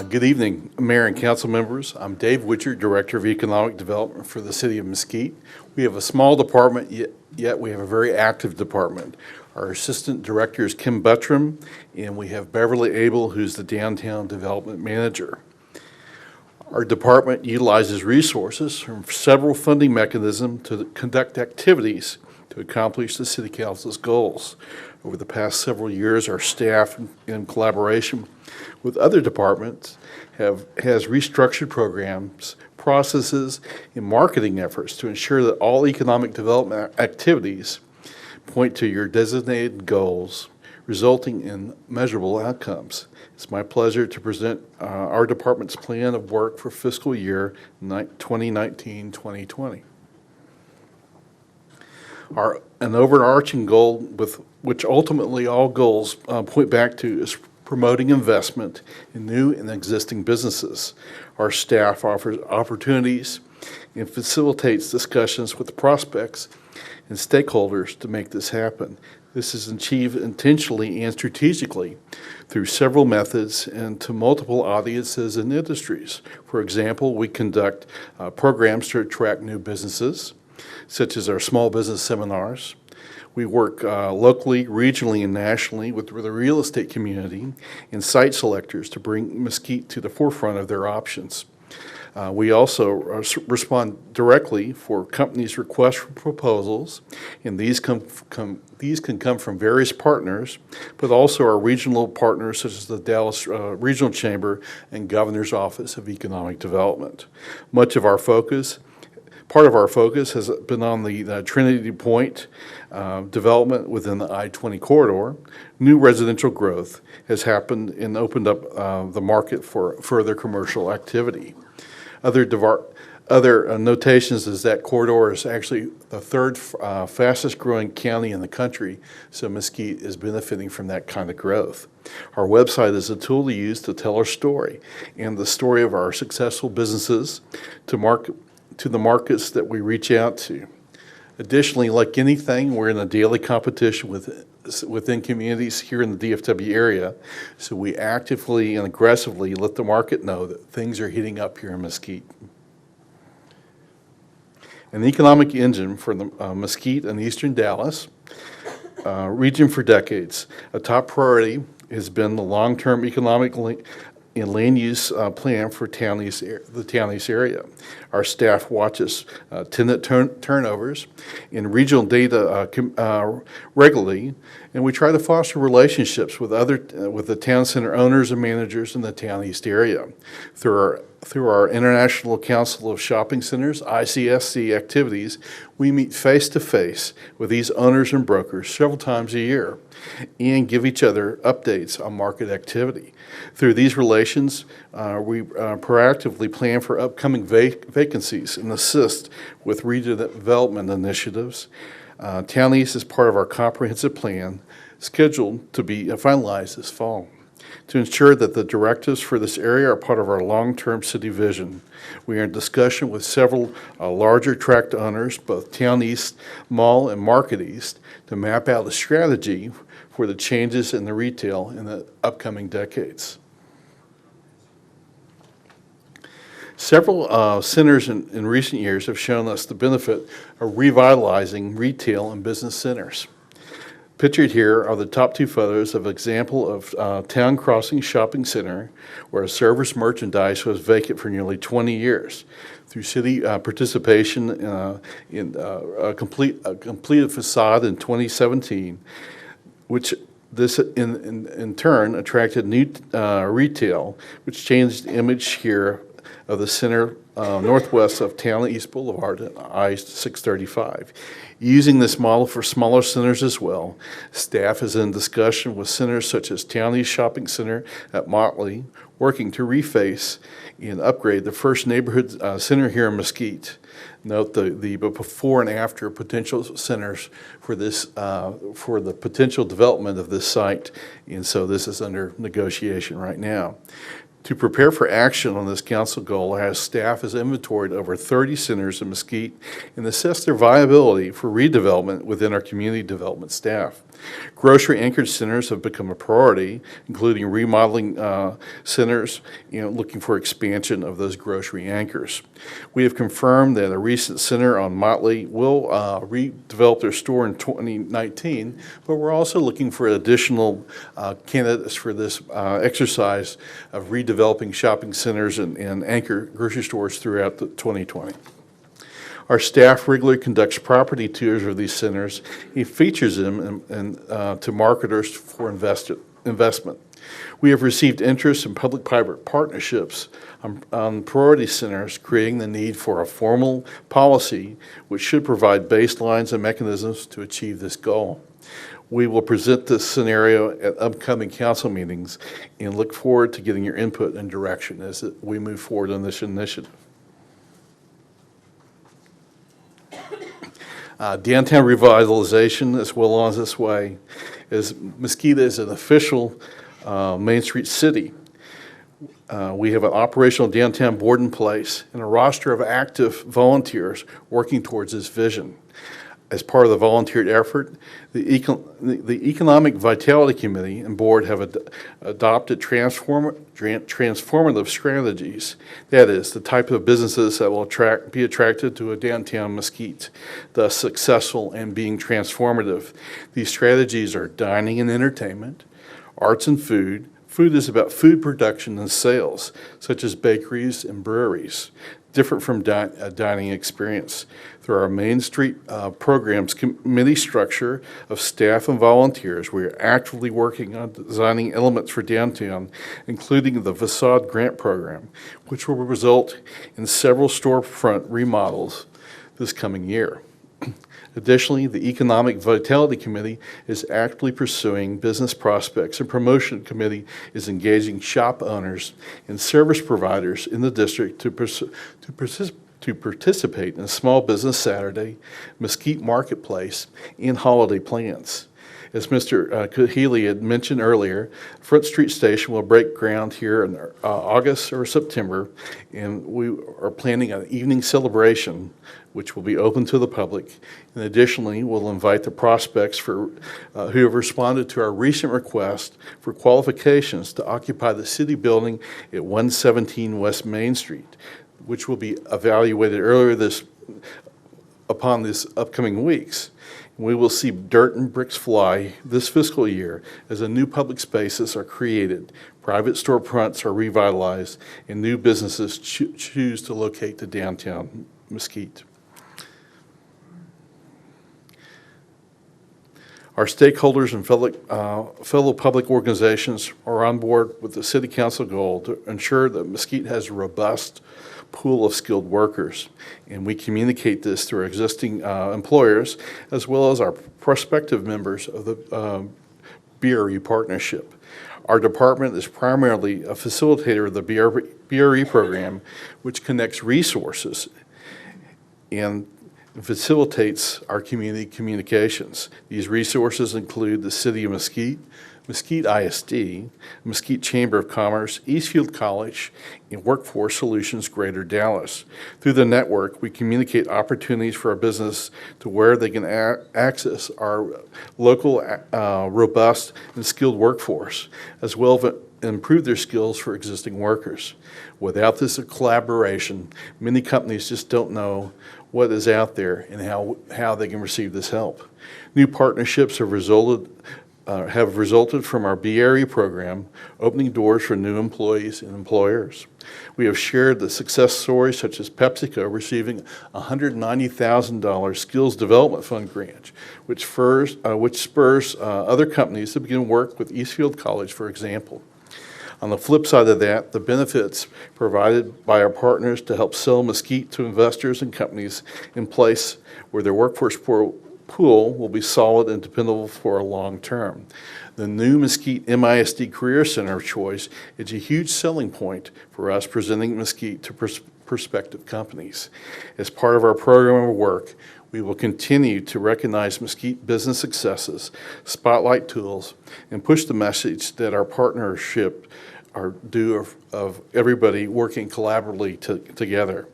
Good evening, Mayor and Council members. I'm Dave Witcher, Director of Economic Development for the City of Mesquite. We have a small department, yet we have a very active department. Our Assistant Director is Kim Buttram, and we have Beverly Abel, who's the Downtown Development Manager. Our department utilizes resources from several funding mechanisms to conduct activities to accomplish the City Council's goals. Over the past several years, our staff, in collaboration with other departments, has restructured programs, processes, and marketing efforts to ensure that all economic development activities point to your designated goals, resulting in measurable outcomes. It's my pleasure to present our department's plan of work for fiscal year 2019-2020. An overarching goal with which ultimately all goals point back to is promoting investment in new and existing businesses. Our staff offers opportunities and facilitates discussions with prospects and stakeholders to make this happen. This is achieved intentionally and strategically through several methods and to multiple audiences and industries. For example, we conduct programs to attract new businesses, such as our small business seminars. We work locally, regionally, and nationally with the real estate community and site selectors to bring Mesquite to the forefront of their options. We also respond directly for companies' requests for proposals, and these can come from various partners, but also our regional partners such as the Dallas Regional Chamber and Governor's Office of Economic Development. Part of our focus has been on the Trinity Point development within the I-20 corridor. New residential growth has happened and opened up the market for further commercial activity. Other notations is that corridor is actually the third fastest growing county in the country, so Mesquite is benefiting from that kind of growth. Our website is a tool to use to tell our story and the story of our successful businesses to the markets that we reach out to. Additionally, like anything, we're in a daily competition within communities here in the DFW area, so we actively and aggressively let the market know that things are heating up here in Mesquite. An economic engine for the Mesquite and eastern Dallas region for decades. A top priority has been the long-term economic and land use plan for the Town East area. Our staff watches tenant turnovers and regional data regularly, and we try to foster relationships with the town center owners and managers in the Town East area. Through our International Council of Shopping Centers, ICSC activities, we meet face-to-face with these owners and brokers several times a year and give each other updates on market activity. Through these relations, we proactively plan for upcoming vacancies and assist with redevelopment initiatives. Town East is part of our comprehensive plan scheduled to be finalized this fall. To ensure that the directives for this area are part of our long-term city vision, we are in discussion with several larger tract owners, both Town East Mall and Market East, to map out a strategy for the changes in the retail in the upcoming decades. Several centers in recent years have shown us the benefit of revitalizing retail and business centers. Pictured here are the top two photos of an example of Town Crossing Shopping Center, where Service merchandise was vacant for nearly 20 years. Through city participation in a completed facade in 2017, which this in turn attracted new retail, which changed the image here of the center northwest of Town East Boulevard and I-635. Using this model for smaller centers as well, staff is in discussion with centers such as Town East Shopping Center at Motley, working to reface and upgrade the first neighborhood center here in Mesquite. Note the before and after potential centers for this for the potential development of this site, and so this is under negotiation right now. To prepare for action on this council goal, our staff has inventoried over 30 centers in Mesquite and assessed their viability for redevelopment within our community development staff. Grocery anchored centers have become a priority, including remodeling centers, looking for expansion of those grocery anchors. We have confirmed that a recent center on Motley will redevelop their store in 2019, but we're also looking for additional candidates for this exercise of redeveloping shopping centers and anchor grocery stores throughout 2020. Our staff regularly conducts property tours of these centers. He features them to marketers for investment. We have received interest in public-private partnerships on priority centers, creating the need for a formal policy which should provide baselines and mechanisms to achieve this goal. We will present this scenario at upcoming council meetings and look forward to getting your input and direction as we move forward on this initiative. Downtown revitalization is well on its way, as Mesquite is an official Main Street city. We have an operational downtown board in place and a roster of active volunteers working towards this vision. As part of the volunteer effort, the Economic Vitality Committee and Board have adopted transformative strategies. That is, the type of businesses that will be attracted to a downtown Mesquite, thus successful and being transformative. These strategies are dining and entertainment, arts and food. Food is about food production and sales, such as bakeries and breweries, different from a dining experience. Through our Main Street programs committee structure of staff and volunteers, we are actively working on designing elements for downtown, including the facade grant program, which will result in several storefront remodels this coming year. Additionally, the Economic Vitality Committee is actively pursuing business prospects, and Promotion Committee is engaging shop owners and service providers in the district to participate in Small Business Saturday, Mesquite Marketplace, and holiday plans. As Mr. Healy had mentioned earlier, Front Street Station will break ground here in August or September, and we are planning an evening celebration which will be open to the public. And additionally, we'll invite the prospects who have responded to our recent request for qualifications to occupy the city building at 117 West Main Street, which will be evaluated upon this upcoming weeks. We will see dirt and bricks fly this fiscal year as the new public spaces are created, private storefronts are revitalized, and new businesses choose to locate to downtown Mesquite. Our stakeholders and fellow public organizations are on board with the City Council goal to ensure that Mesquite has a robust pool of skilled workers, and we communicate this through our existing employers as well as our prospective members of the BRE partnership. Our department is primarily a facilitator of the BRE program, which connects resources and facilitates our community communications. These resources include the City of Mesquite, Mesquite ISD, Mesquite Chamber of Commerce, Eastfield College, and Workforce Solutions Greater Dallas. Through the network, we communicate opportunities for our business to where they can access our local, robust, and skilled workforce, as well as improve their skills for existing workers. Without this collaboration, many companies just don't know what is out there and how they can receive this help. New partnerships have resulted from our BRE program, opening doors for new employees and employers. We have shared the success stories such as PepsiCo receiving a $190,000 Skills Development Fund grant, which spurs other companies to begin work with Eastfield College, for example. On the flip side of that, the benefits provided by our partners to help sell Mesquite to investors and companies in place where their workforce pool will be solid and dependable for a long term. The new Mesquite MISD Career Center of choice is a huge selling point for us presenting Mesquite to prospective companies. As part of our program of work, we will continue to recognize Mesquite business successes, spotlight tools, and push the message that our partnership are due of everybody working collaboratively together.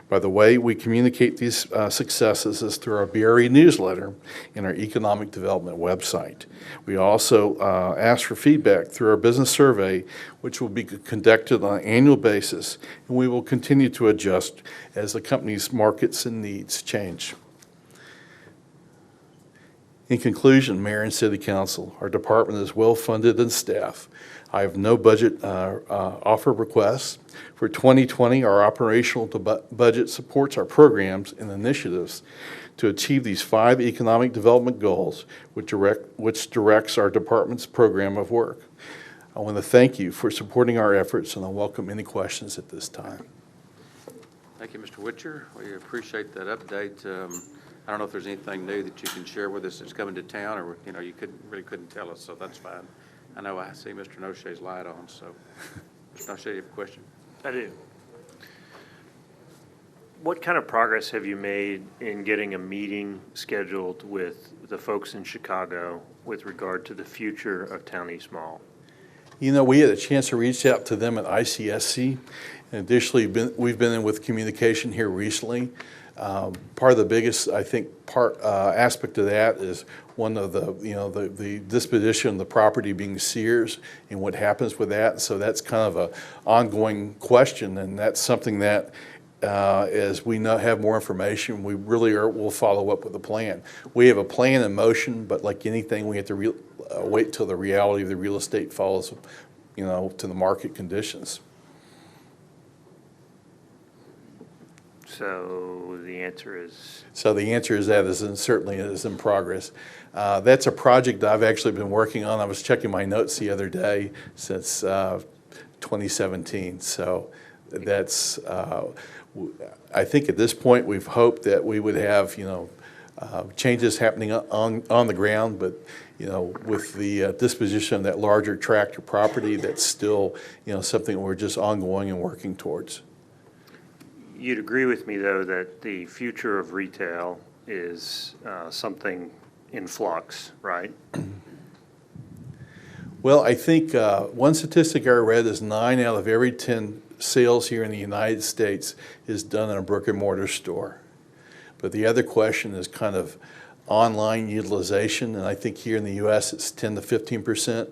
By the way, we communicate these successes is through our BRE newsletter and our economic development website. We also ask for feedback through our business survey, which will be conducted on an annual basis, and we will continue to adjust as the company's markets and needs change. In conclusion, Mayor and City Council, our department is well-funded and staffed. I have no budget offer requests. For 2020, our operational budget supports our programs and initiatives to achieve these 5 economic development goals, which directs our department's program of work. I want to thank you for supporting our efforts, and I welcome any questions at this time. Thank you, Mr. Witcher. We appreciate that update. I don't know if there's anything new that you can share with us that's coming to town, or you couldn't tell us, so that's fine. I know I see Mr. Noche's light on, so Mr. Noche, you have a question? I do. What kind of progress have you made in getting a meeting scheduled with the folks in Chicago with regard to the future of Town East Mall? We had a chance to reach out to them at ICSC. And additionally, we've been in with communication here recently. Part of the biggest, I think, aspect of that is one of the disposition of the property being Sears and what happens with that. So that's kind of an ongoing question, and that's something that as we have more information, we really will follow up with a plan. We have a plan in motion, but like anything, we have to wait till the reality of the real estate follows, to the market conditions. So the answer is? So the answer is that certainly is in progress. That's a project that I've actually been working on. I was checking my notes the other day since 2017. So that's, I think at this point we've hoped that we would have, changes happening on the ground, but with the disposition of that larger tractor property, that's still, something we're just ongoing and working towards. You'd agree with me, though, that the future of retail is something in flux, right? Well, I think one statistic I read is 9 out of every 10 sales here in the United States is done in a brick and mortar store. But the other question is kind of online utilization, and I think here in the U.S. it's 10 to 15%.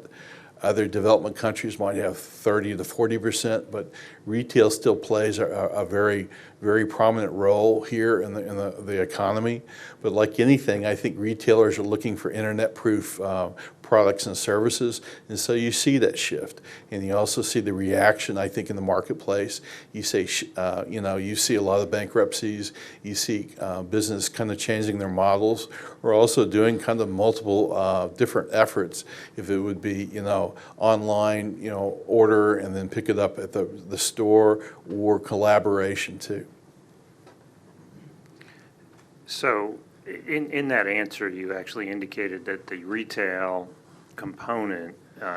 Other development countries might have 30 to 40%, but retail still plays a very, very prominent role here in the economy. But like anything, I think retailers are looking for internet-proof products and services, and so you see that shift, and you also see the reaction. I think in the marketplace, you see a lot of bankruptcies. You see business kind of changing their models. We're also doing kind of multiple different efforts. If it would be online, order and then pick it up at the store, or collaboration too. So in that answer, you actually indicated that the retail component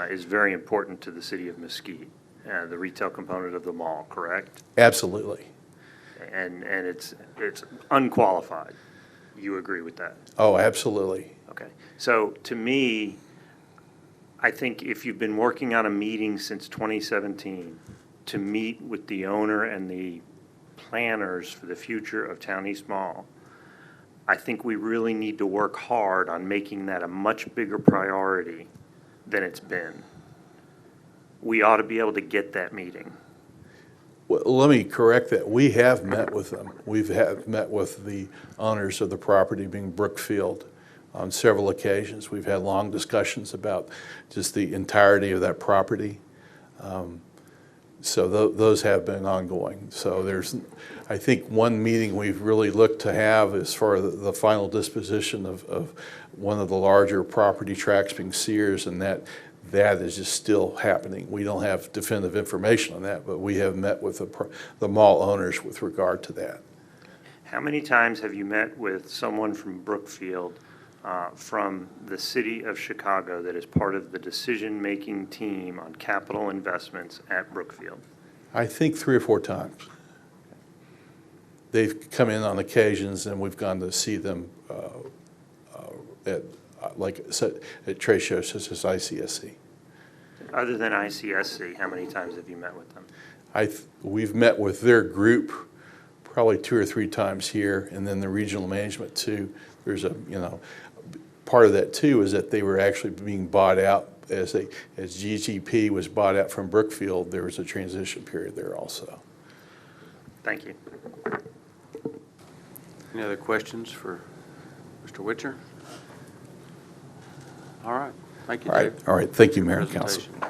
is very important to the city of Mesquite, the retail component of the mall, correct? Absolutely. And it's unqualified. You agree with that? Oh, absolutely. Okay. So to me, I think if you've been working on a meeting since 2017 to meet with the owner and the planners for the future of Town East Mall, I think we really need to work hard on making that a much bigger priority than it's been. We ought to be able to get that meeting. Well, let me correct that. We have met with them. We've met with the owners of the property, being Brookfield, on several occasions. We've had long discussions about just the entirety of that property. So those have been ongoing. So there's, I think, one meeting we've really looked to have as far as the final disposition of one of the larger property tracts being Sears, and that is just still happening. We don't have definitive information on that, but we have met with the mall owners with regard to that. How many times have you met with someone from Brookfield, from the city of Chicago, that is part of the decision-making team on capital investments at Brookfield? I think 3 or 4 times. They've come in on occasions, and we've gone to see them at trade shows such as ICSC. Other than ICSC, how many times have you met with them? We've met with their group probably 2 or 3 times here, and then the regional management too. There's a, part of that too is that they were actually being bought out as GGP was bought out from Brookfield. There was a transition period there also. Thank you. Any other questions for Mr. Witcher? All right, thank you, Dave. All right, thank you, Mayor and Council. Presentation.